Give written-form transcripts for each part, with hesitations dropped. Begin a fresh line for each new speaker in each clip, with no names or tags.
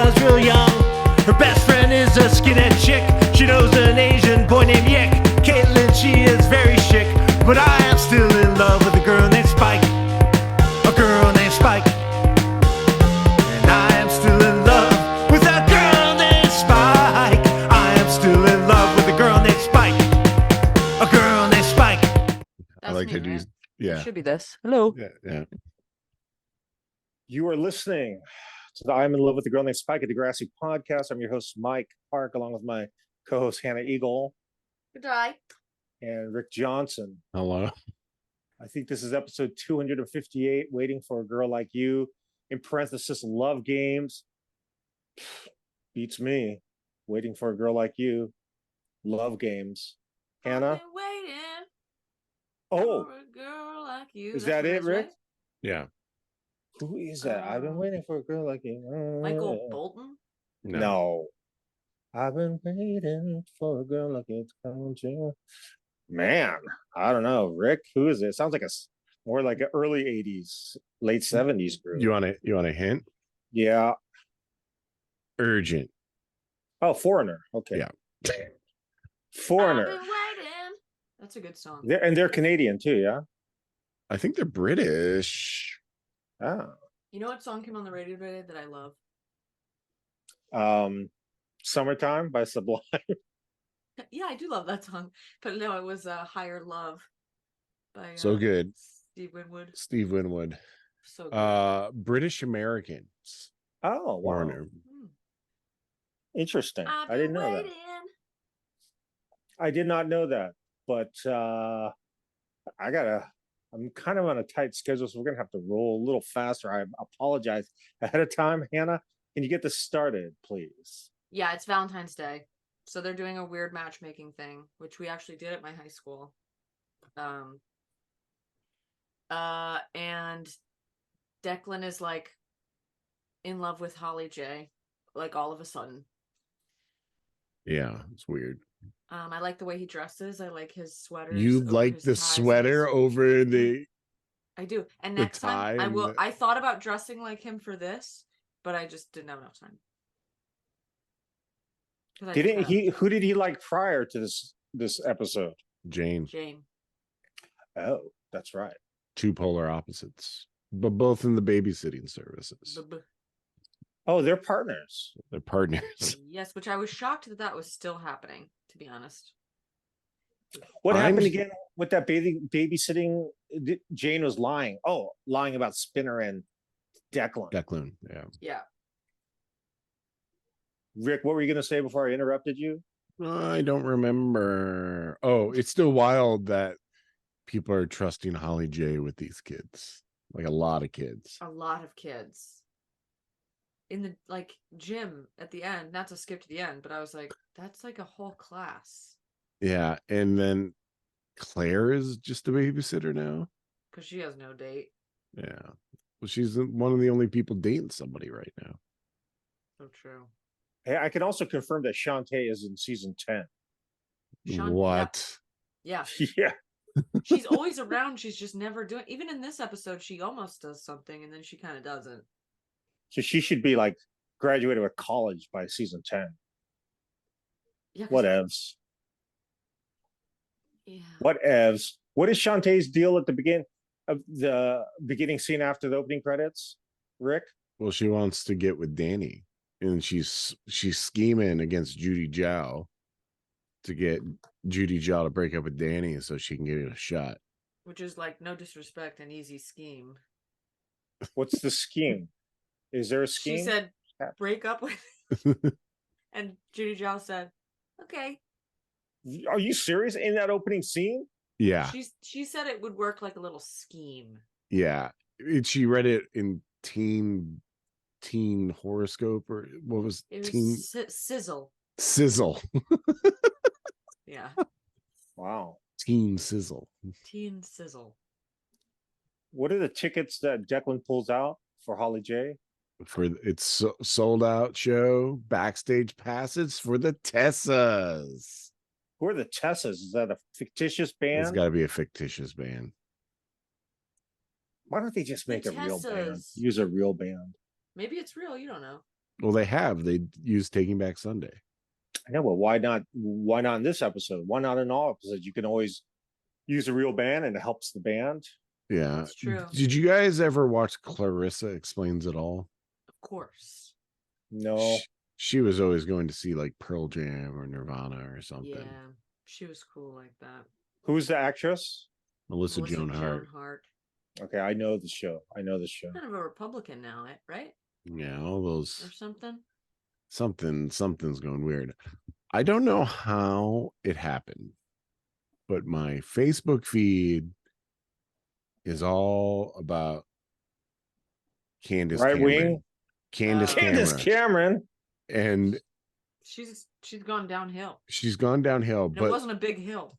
was real young. Her best friend is a skinhead chick. She knows an Asian boy named Yick. Caitlin, she is very chic, but I am still in love with a girl named Spike. A girl named Spike. And I am still in love with a girl named Spike. I am still in love with a girl named Spike. A girl named Spike.
I like to do.
Right?
Yeah.
It should be this. Hello.
Yeah.
You are listening to the I'm in Love with the Girl Named Spike, a Degrassi podcast. I'm your host, Mike Park, along with my co-host, Hannah Eagle.
Good day.
And Rick Johnson.
Hello.
I think this is episode 258, Waiting for a Girl Like You. In parenthesis, love games. Beats me. Waiting for a Girl Like You. Love games. Hannah?
Waiting
Oh,
for a girl like you.
is that it, Rick?
Yeah.
Who is that? I've been waiting for a girl like you.
Michael Bolton?
No. I've been waiting for a girl like you to come to. Man, I don't know. Rick, who is it? Sounds like more like an early 80s, late 70s group.
You want a hint?
Yeah.
Urgent.
Oh, Foreigner. Okay.
Yeah.
Foreigner.
I've been waiting. That's a good song.
They're Canadian too, yeah?
I think they're British.
Oh.
You know what song came on the radio today that I love?
Summertime by Sublime.
Yeah, I do love that song. But no, it was Higher Love by
So good.
Steve Winwood.
Steve Winwood.
So good.
British Americans.
Oh, wow.
Foreigner.
Interesting.
I've
I didn't
been
know that.
waiting.
I did not know that, but I'm kind of on a tight schedule, so we're gonna have to roll a little faster. I apologize ahead of time. Hannah, can you get this started, please?
Yeah, it's Valentine's Day. So they're doing a weird matchmaking thing, which we actually did at my high school. And Declan is like in love with Holly J, like all of a sudden.
Yeah, it's weird.
I like the way he dresses. I like his sweaters.
You
over
like
his
the
ties and
sweater
his-
over the
I do. And
the
next
tie
time I
and
will.
the-
I thought about dressing like him for this, but I just didn't have enough time. 'Cause I just
Didn't
got
he? Who did he like prior to this episode?
Jane.
Jane.
Oh, that's right.
Two polar opposites, but both in the babysitting services.
Oh, they're partners.
They're partners.
Yes, which I was shocked that was still happening, to be honest.
What
I'm-
happened again with that babysitting? Jane was lying. Oh, lying about Spinner and Declan.
Declan. Yeah.
Yeah.
Rick, what were you going to say before I interrupted you?
I don't remember. Oh, it's still wild that people are trusting Holly J with these kids. Like a lot of kids.
A lot of kids. In the gym at the end, not to skip to the end, but I was like, that's like a whole class.
Yeah. And then Claire is just a babysitter now.
Because she has no date.
Yeah. Well, she's one of the only people dating somebody right now.
So true.
Hey, I can also confirm that Shantae is in season 10.
What?
Yeah.
Yeah.
She's always around. She's just never doing. Even in this episode, she almost does something, and then she kind of doesn't.
So she should be like graduated with college by season 10.
Yeah.
Whatevs.
Yeah.
Whatevs. What is Shantae's deal at the beginning scene after the opening credits? Rick?
Well, she wants to get with Danny, and she's scheming against Judy Zhao to get Judy Zhao to break up with Danny so she can get a shot.
Which is like no disrespect, an easy scheme.
What's the scheme? Is there a scheme?
She said, "Break up with," and Judy Zhao said, "Okay."
Are you serious? In that opening scene?
Yeah.
She said it would work like a little scheme.
Yeah. She read it in teen horoscope, or what was
It was
teen
sizzle.
sizzle.
Yeah.
Wow.
Teen sizzle.
Teen sizzle.
What are the tickets that Declan pulls out for Holly J?
For its sold out show, backstage passes for the Tessas.
Who are the Tessas? Is that a fictitious band?
It's got to be a fictitious band.
Why don't they just make
The
a real band?
Tessas.
Use a real band.
Maybe it's real. You don't know.
Well, they have. They used Taking Back Sunday.
I know, but why not? Why not in this episode? Why not in all episodes? You can always use a real band, and it helps the band.
Yeah.
That's true.
Did you guys ever watch Clarissa Explains It All?
Of course.
No,
She was always going to see like Pearl Jam or Nirvana or something.
Yeah, she was cool like that.
who's the actress?
Melissa Joan Hart.
Okay, I know the show. I know the show.
Kind of a Republican now, right?
Yeah, all those
Or something.
something's going weird. I don't know how it happened, but my Facebook feed is all about Candace
Right
Cameron.
wing.
Candace
Candace
Cameron.
Cameron.
And
She's gone downhill.
she's gone downhill,
And
but
it wasn't a big hill.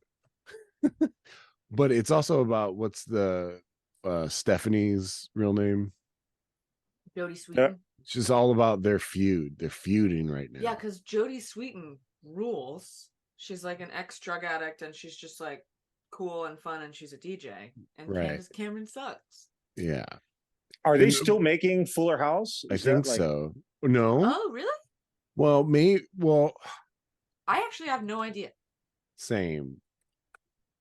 but it's also about what's the Stephanie's real name?
Jodie Sweetin.
It's just all about their feud. They're feuding right now.
Yeah, because Jodie Sweetin rules. She's like an ex-drug addict, and she's just like cool and fun, and she's a DJ. And
Right.
Candace Cameron sucks.
Yeah.
Are they
And-
still making Fuller House?
I
Is that
think
like-
so. No.
Oh, really?
Well,
I actually have no idea.
same.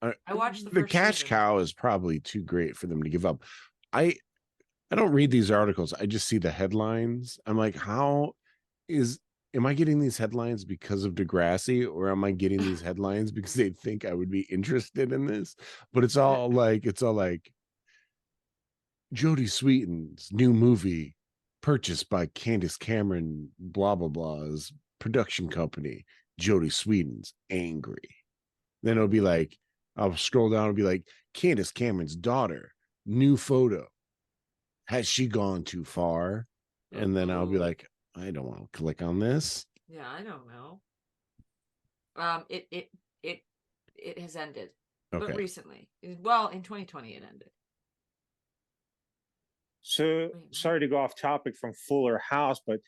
I watched the
The
first
cash
season.
cow is probably too great for them to give up. I don't read these articles. I just see the headlines. I'm like, am I getting these headlines because of Degrassi, or am I getting these headlines because they think I would be interested in this? But it's all like Jodie Sweetin's new movie purchased by Candace Cameron, blah blah blah's production company. Jodie Sweetin's angry. Then it'll be like, I'll scroll down and be like, Candace Cameron's daughter, new photo. Has she gone too far? And then I'll be
Uh-oh.
like, I don't want to click on this.
Yeah, I don't know. It has ended,
Okay.
but recently. Well, in 2020, it ended.
So
Wait,
sorry to go off topic from Fuller House, but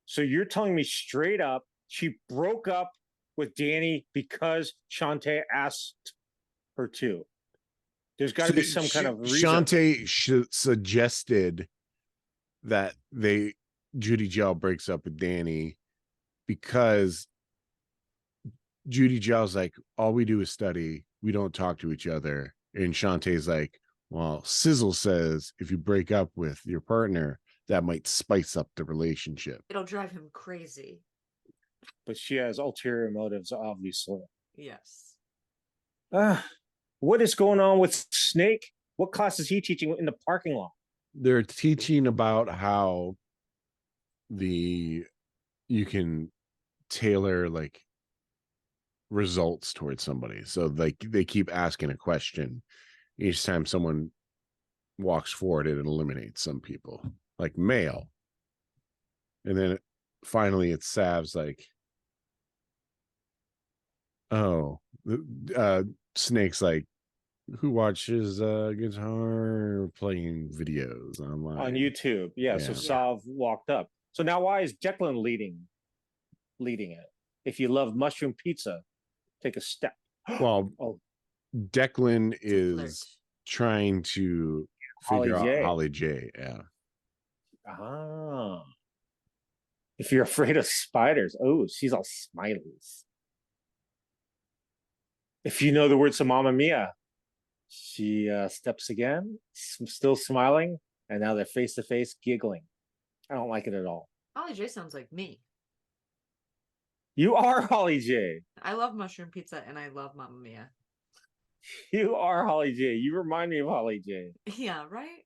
so you're telling me straight up she broke up with Danny because Shantae asked her to. There's got to be some kind of reason.
Shantae suggested that Judy Gell breaks up with Danny because Judy Gell's like, all we do is study. We don't talk to each other. And Shantae's like, well, Sizzle says if you break up with your partner, that might spice up the relationship.
It'll drive him crazy.
But she has ulterior motives, obviously.
Yes.
What is going on with Snake? What class is he teaching in the parking lot?
They're teaching about how you can tailor like results towards somebody. So like they keep asking a question. Each time someone walks forward, it eliminates some people, like male. And then finally it's Sav's like, oh, Snake's like, who watches guitar playing videos online
On YouTube. Yeah. So
Yeah.
Sav walked up. So now why is Declan leading it? If you love mushroom pizza, take a step.
Well,
Oh,
Declan
It's a flirt.
is trying to
Holly
figure
J.
out Holly J. Yeah.
ah. If you're afraid of spiders, oh, she's all smileys. If you know the words to Mamma Mia, she steps again, still smiling, and now they're face to face giggling. I don't like it at all.
Holly J sounds like me.
You are Holly J.
I love mushroom pizza and I love Mamma Mia.
You are Holly J. You remind me of Holly J.
Yeah, right?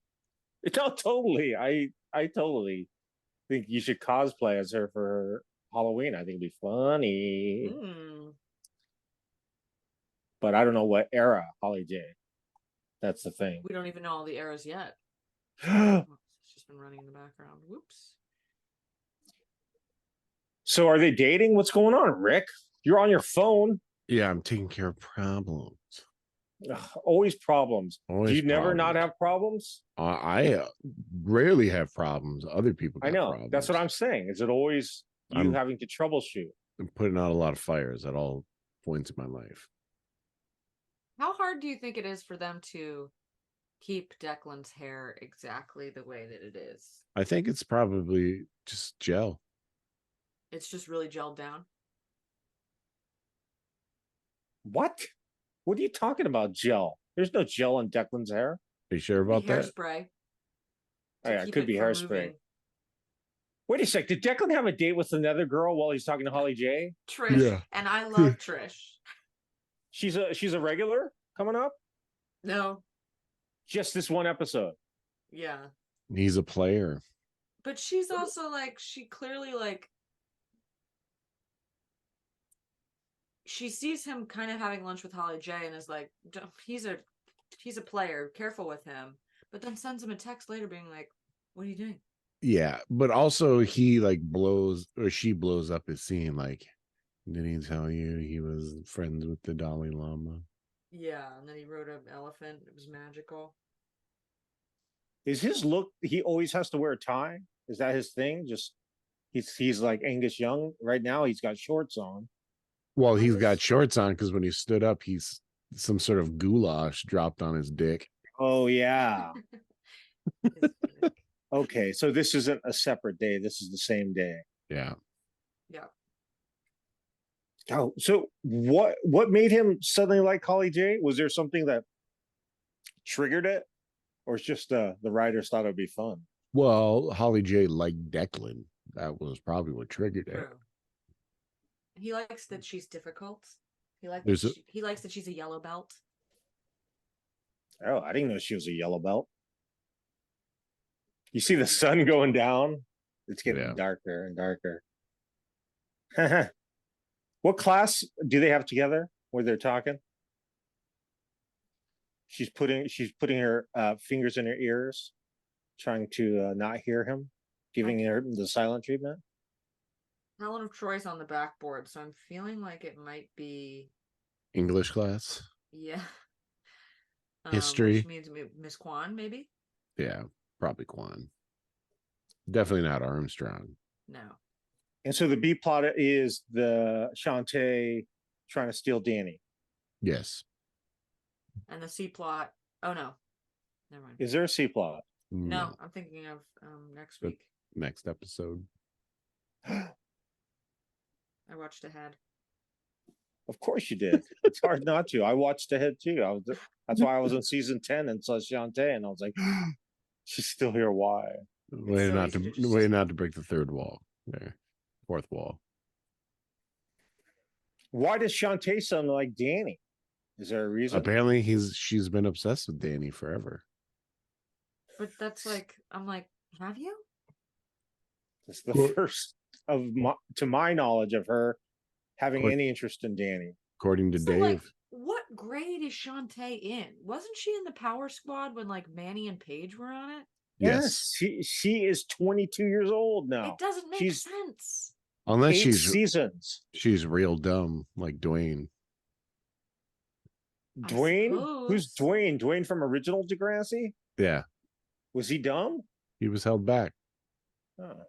No, totally. I totally think you should cosplay as her for Halloween. I think it'd be funny.
Mm.
But I don't know what era Holly J. That's the thing.
We don't even know all the eras yet. It's just been running in the background. Whoops.
So are they dating? What's going on, Rick? You're on your phone.
Yeah, I'm taking care of problems.
Ugh, always problems.
Always
Do you never not
problems.
have problems?
I rarely have problems. Other people
I
got
know.
problems.
That's what I'm saying. Is it always you
I'm-
having to troubleshoot?
I'm putting out a lot of fires at all points in my life.
How hard do you think it is for them to keep Declan's hair exactly the way that it is?
I think it's probably just gel.
It's just really gelled down.
What? What are you talking about? Gel? There's no gel in Declan's hair.
Are you sure
Could be
about that?
hairspray.
Oh,
to
yeah, it
keep
could be
from
hairspray.
moving.
Wait a sec. Did Declan have a date with another girl while he's talking to Holly J?
Trish,
Yeah.
and I love Trish.
She's a regular coming up.
No,
Just this one episode.
yeah,
He's a player.
but she's also like, she clearly like, she sees him kind of having lunch with Holly J and is like, he's a player, careful with him. But then sends him a text later being like, what are you doing?
Yeah, but also he like blows, or she blows up his scene. Like, did he tell you he was friends with the Dalai Lama?
Yeah, and then he rode an elephant. It was magical.
Is his look? He always has to wear a tie. Is that his thing? Just he's like Angus Young right now. He's got shorts on.
Well, he's
What
got
is-
shorts on because when he stood up, he's some sort of goulash dropped on his dick.
Oh yeah.
His dick.
Okay, so this isn't a separate day. This is the same day.
Yeah.
Yeah.
Oh, so what made him suddenly like Holly J? Was there something that triggered it, or it's just the writers thought it would be fun?
Well, Holly J liked Declan. That was probably what triggered it.
True. He likes that she's difficult. He likes
There's a-
he likes that she's a yellow belt.
Oh, I didn't know she was a yellow belt. You see the sun going down? It's getting
Yeah.
darker and darker. What class do they have together where they're talking? She's putting her fingers in her ears, trying to not hear him, giving her the silent treatment.
Helen of Troy's on the backboard, so I'm feeling like it might be,
English class.
yeah.
History.
Which means Miss Kwan, maybe?
Yeah, probably Quan. Definitely not Armstrong.
No.
And so the B plot is the Shantae trying to steal Danny.
Yes.
And the C plot. Oh no. Never mind.
Is there a C plot?
No, I'm thinking of next
But-
week.
Next episode.
I watched ahead.
Of course you did. It's hard not to. I watched ahead too. That's why I was in season 10 and saw Shantae, and I was like, she's still here. Why?
Way
so
not
easy
to
to just-
way not to break the third wall. There. Fourth wall.
Why does Shantae sound like Danny? Is there a reason?
Apparently she's been obsessed with Danny forever.
But that's like, I'm like, have you?
It's the
Well-
first to my knowledge of her having
Well-
any interest in Danny.
According to
So,
Dave.
like, what grade is Shantae in? Wasn't she in the Power Squad when like Manny and Paige were on it?
Yes.
she is 22 years old now.
It doesn't make
she's
sense.
Unless
8 seasons.
she's real dumb, like Dwayne.
I
Dwayne? Who's
suppose.
Dwayne? Dwayne from original Degrassi?
Yeah.
Was he dumb?
He was held back.
Oh.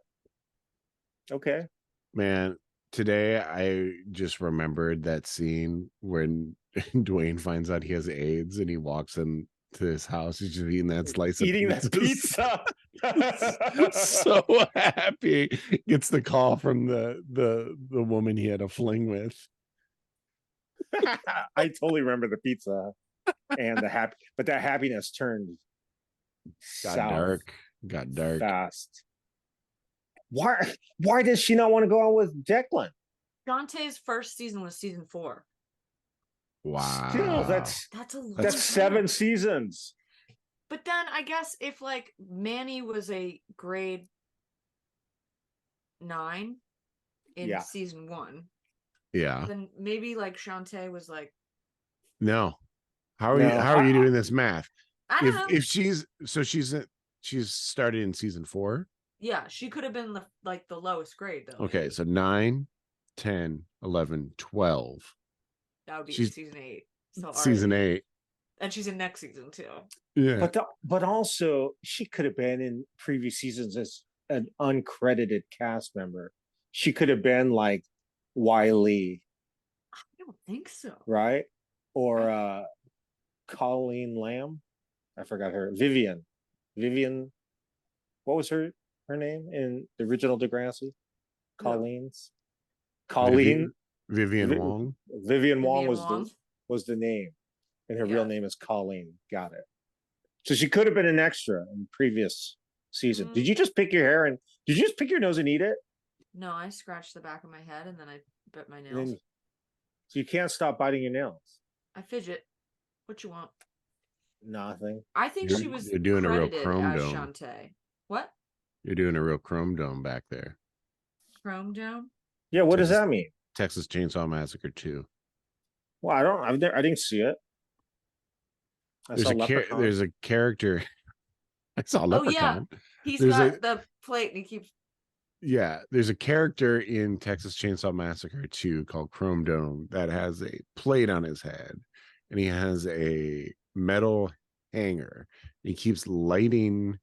Okay.
Man, today I just remembered that scene when Dwayne finds out he has AIDS and he walks into his house. He's just eating that slice of
Eating that
pizza.
pizza.
So happy. Gets the call from the woman he had a fling with.
I totally remember the pizza and the happy, but that happiness turned
Got
south
dark. Got dark.
fast. Why does she not want to go out with Declan?
Shantae's first season was season 4.
Wow.
Still,
That's a long
that's
time.
7 seasons.
But then I guess if like Manny was a grade 9 in
Yeah.
season 1,
Yeah.
then maybe like Shantae was like,
No. How are
No,
you how are you doing this math?
I don't know.
If she's started in season 4.
Yeah, she could have been the lowest grade though.
Okay,
maybe.
so 9, 10, 11, 12.
That would be
she's-
season 8. So
Season
already-
8.
And she's in next season too.
Yeah.
But also she could have been in previous seasons as an uncredited cast member. She could have been like Wiley,
I don't think so.
right? Or Colleen Lamb. I forgot her. Vivian. What was her name in the original Degrassi? Colleen's.
Vivian,
Colleen.
Vivian
Vi-
Wong.
Vivian Wong
Vivian
was the name, and her
Yeah.
real name is Colleen. Got it. So she could have been an extra in previous season. Did you just pick your hair and did you just pick your nose and eat it?
No, I scratched the back of my head and then I bit my
And
nails.
then, so you can't stop biting your nails.
I fidget. What you want?
Nothing.
I think
You're-
she was
you're doing a real
credited
chrome
as
dome.
Shantae. What?
You're doing a real chrome dome back there.
Chrome dome?
Yeah, what does
Texas-
that mean?
Texas Chainsaw Massacre 2.
Well, I didn't see it. I saw Leprechaun.
There's a character. I saw
Oh, yeah.
Leprechaun.
He's
There's
got
a-
the plate and he keeps.
Yeah, there's a character in Texas Chainsaw Massacre 2 called Chrome Dome that has a plate on his head, and he has a metal hanger. He keeps lighting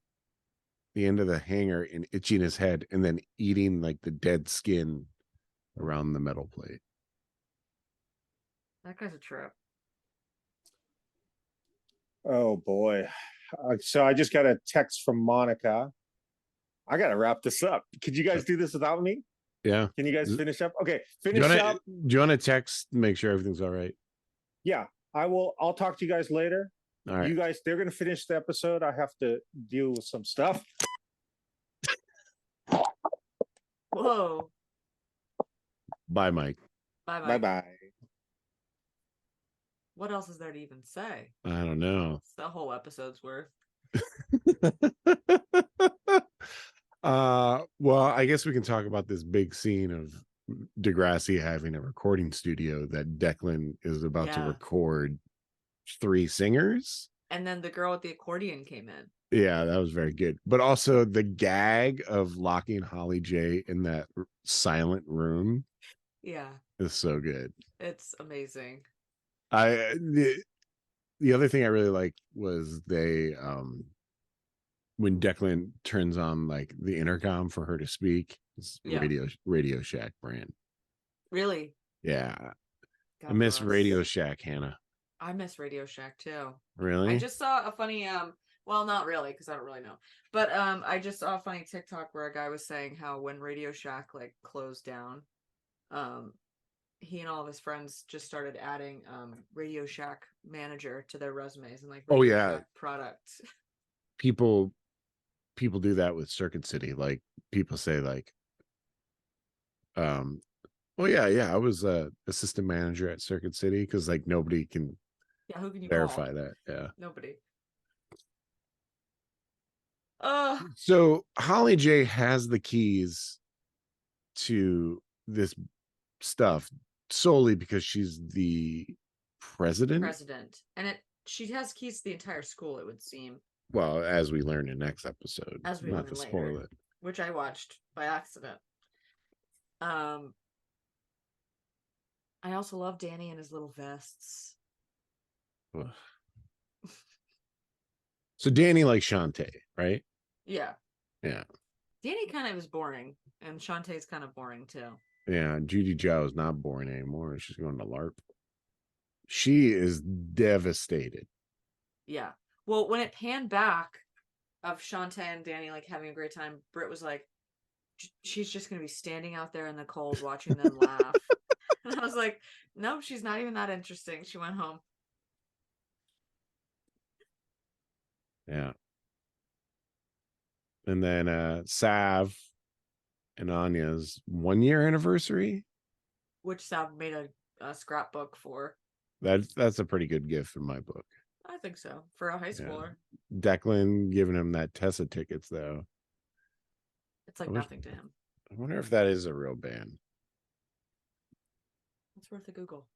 the end of the hanger and itching his head, and then eating like the dead skin around the metal plate.
That guy's a trip.
Oh boy. So I just got a text from Monica. I gotta wrap this up. Could you guys do this without me?
Yeah.
Can you guys finish up? Okay,
Do
finish up.
you want to text, make sure everything's all right?
Yeah, I will. I'll talk to you guys later.
All right.
You guys, they're gonna finish the episode. I have to deal with some stuff.
Whoa.
Bye, Mike.
Bye
Bye bye.
What else is there to even say?
I don't know.
It's the whole episode's worth.
Well, I guess we can talk about this big scene of Degrassi having a recording studio that Declan is about to
Yeah.
record 3 singers.
And then the girl with the accordion came in.
Yeah, that was very good. But also the gag of locking Holly J in that silent room
Yeah,
is so good.
it's amazing.
The other thing I really liked was they when Declan turns on like the intercom for her to speak, it's
Yeah.
Radio Shack brand.
Really.
Yeah.
God
I miss
bless.
Radio Shack, Hannah.
I miss Radio Shack too.
Really?
I just saw a funny well, not really because I don't really know. But I just saw a funny TikTok where a guy was saying how when Radio Shack like closed down, he and all of his friends just started adding Radio Shack manager to their resumes and like
Oh,
Radio
yeah.
Shack product.
people do that with Circuit City. Like people say like oh yeah, I was a assistant manager at Circuit City, because like nobody can
Yeah, who can you
verify
call?
that. Yeah.
Nobody.
So Holly J has the keys to this stuff solely because she's the president.
And she has keys to the entire school, it would seem,
Well, as we learn in next episode,
As we
not
learn
to spoil
later.
it.
which I watched by accident. I also love Danny and his little vests.
Ugh. So Danny likes Shantae, right?
Yeah.
Yeah.
Danny kind of is boring, and Shantae's kind of boring too.
Yeah, Judy Zhao is not boring anymore. She's going to LARP. She is devastated.
Yeah. Well, when it panned back of Shantae and Danny like having a great time, Britt was like, she's just gonna be standing out there in the cold watching them laugh. And I was like, nope, she's not even that interesting. She went home.
Yeah. And then Sav and Anya's 1-year anniversary.
Which Sav made a scrapbook for.
That's a pretty good gift in my book.
I think so. For a high schooler.
Declan giving him that Tessa tickets though.
It's like
I wish-
nothing to him.
I wonder if that is a real band.
It's worth a Google.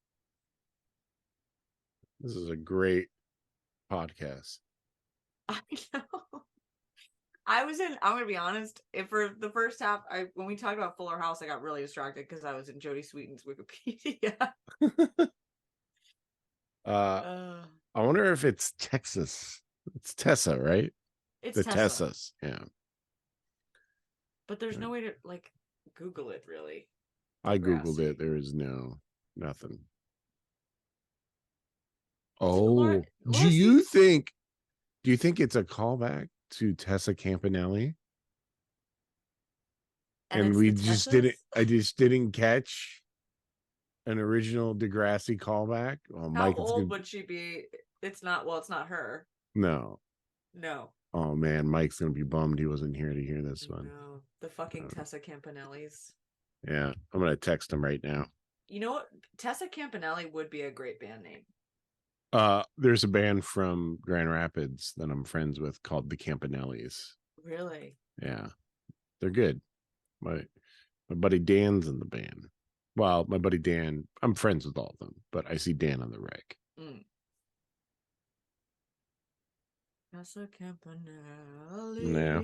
This is a great podcast.
I know. I'm gonna be honest, if for the first half, when we talked about Fuller House, I got really distracted because I was in Jodie Sweetin's Wikipedia.
I wonder if it's Texas. It's Tessa, right?
It's
The
Tessa.
Tessas. Yeah.
But there's no way to like Google it really.
I googled
Degrassi.
it. There is nothing.
So
Oh,
Laura
do you think it's a callback to Tessa Campanelli? and
it's
we
the
just
Tessas?
I just didn't catch an original Degrassi callback. Oh,
How
Mike, it's
old
gonna
would she be? It's not, well, it's not her.
no.
No.
Oh man, Mike's gonna be bummed he wasn't here to hear this one.
No. The fucking
Uh,
Tessa Campanellis.
Yeah, I'm gonna text him right now.
You know what? Tessa Campanelli would be a great band name.
There's a band from Grand Rapids that I'm friends with called the Campanellis.
Really?
Yeah, they're good. My buddy Dan's in the band. Well, my buddy Dan, I'm friends with all of them, but I see Dan on the rec.
Mm. Tessa Campanelli.
Yeah.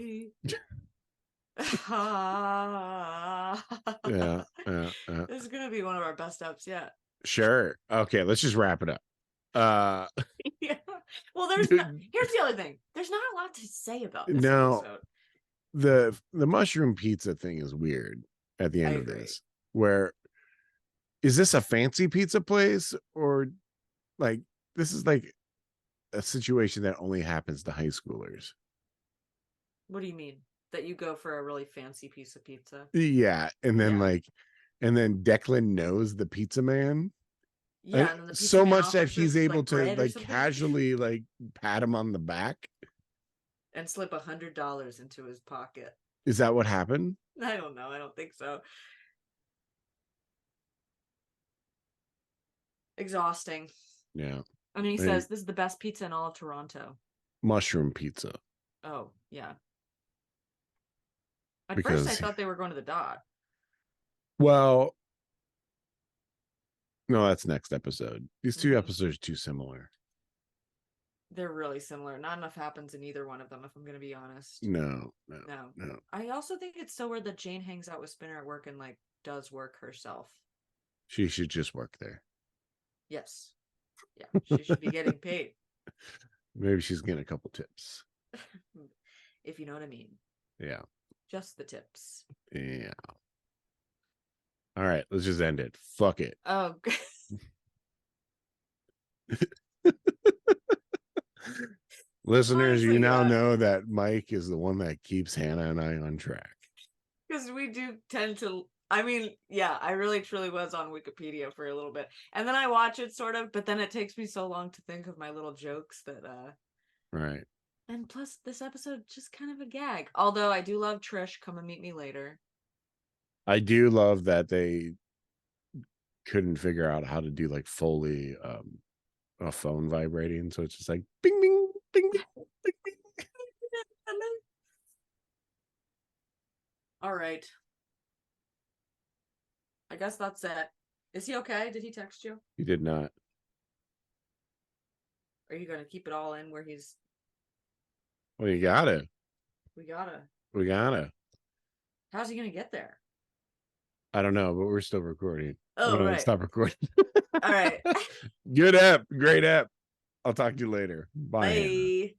Yeah,
This is gonna be one of our best ups yet.
sure. Okay, let's just wrap it up.
Yeah. Well, there's not. Here's the other thing. There's not a lot to say about this
No.
episode.
The mushroom pizza thing is weird at the end
I
of
agree.
this. Where is this a fancy pizza place, or like this is like a situation that only happens to high schoolers?
What do you mean? That you go for a really fancy piece of pizza?
Yeah, and then
Yeah.
and then Declan knows the pizza man.
Yeah, and then the pizza
So
man
much that
offers
he's
him,
able
like,
to
bread or
like
something?
casually like pat him on the back.
And slip $100 into his pocket.
Is that what happened?
I don't know. I don't think so. Exhausting.
Yeah,
And he
Right.
says, this is the best pizza in all of Toronto.
mushroom pizza.
Oh, yeah. At
Because
first, I thought they were going to the dot.
well, no, that's next episode. These two
Mhm.
episodes are too similar.
They're really similar. Not enough happens in either one of them, if I'm going to be honest.
No.
No. I also think it's so weird that Jane hangs out with Spinner at work and like does work herself.
She should just work there.
Yes. Yeah. She should be getting paid.
Maybe she's getting a couple tips.
If you know what I mean.
Yeah.
Just the tips.
Yeah. All right, let's just end it. Fuck it.
Oh.
Listeners, you
Honestly,
now
yeah.
know that Mike is the one that keeps Hannah and I on track.
Because we do tend to, I mean, yeah, I really truly was on Wikipedia for a little bit. And then I watch it sort of, but then it takes me so long to think of my little jokes that
Right.
and plus this episode just kind of a gag. Although I do love Trish, come and meet me later.
I do love that they couldn't figure out how to do like Foley a phone vibrating, so it's just like bing bing bing bing, bing, bing.
All right. I guess that's it. Is he okay? Did he text you?
He did not.
Are you gonna keep it all in where he's
Well, you gotta.
we gotta
How's
he gonna get there?
I don't know, but we're still recording.
Oh,
I'm gonna
right.
stop recording.
All right.
Good app, great app. I'll talk to you later. Bye. Hannah.
Bye.